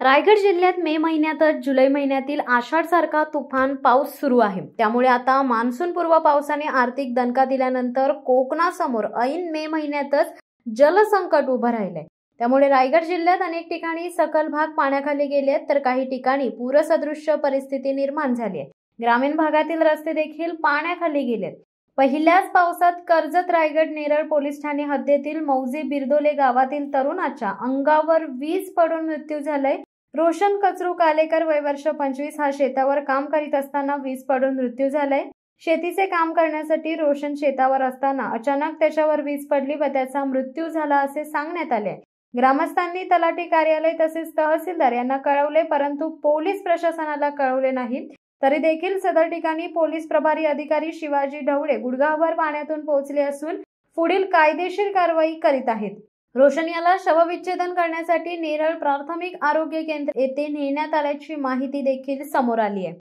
रायगड जिल्ह्यात मे महिन्यातच जुलै महिन्यातील आषाढसारखा तुफान पाऊस सुरू आहे। त्यामुळे आता मान्सूनपूर्व पावसाने आर्थिक दणका दिल्यानंतर कोकणासमोर ऐन मे महिन्यातच जलसंकट उभं राहिलंय। त्यामुळे रायगड जिल्ह्यात अनेक ठिकाणी सखल भाग पाण्याखाली गेलेत, तर काही ठिकाणी पूरसदृश्य परिस्थिती निर्माण झाली आहे। ग्रामीण भागातील रस्ते देखील पाण्याखाली गेलेत। पहिल्याच पावसात कर्जत रायगड नेरळ पोलीस ठाणे हद्दीतील मौजे बिरदोले गावातील तरुणाच्या अंगावर वीज पडून मृत्यू झालाय। रोशन कचरू कालेकर वय वर्ष 25 हा शेतावर काम करीत असताना वीज पडून मृत्यू झालाय। शेतीचे काम करण्यासाठी रोशन शेतावर असताना अचानक त्याच्यावर वीज पडली व त्याचा मृत्यू झाला असे सांगण्यात आले। ग्रामस्थांनी तलाठी कार्यालय तसेच तहसीलदार यांना कळवले, परंतु पोलीस प्रशासनाला कळवले नाही। तरी देखील सदर ठिकाणी पोलीस प्रभारी अधिकारी शिवाजी ढवळे गुडघाभर पाण्यातून पोहोचले असून पुढील कायदेशीर कारवाई करीत आहेत। रोशन याला शवविच्छेदन करण्यासाठी नेरळ प्राथमिक आरोग्य केंद्र येथे नेण्यात आल्याची माहिती देखील समोर आली आहे।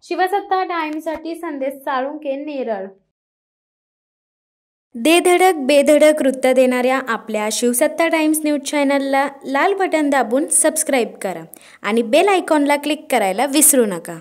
शिवसत्ता टाइम्ससाठी संदेश साळुंके, नेरळ। दे धडक बेधडक वृत्त देणाऱ्या आपल्या शिवसत्ता टाइम्स न्यूज चॅनलला लाल बटन दाबून सबस्क्राईब करा आणि बेल आयकॉनला क्लिक करायला विसरू नका।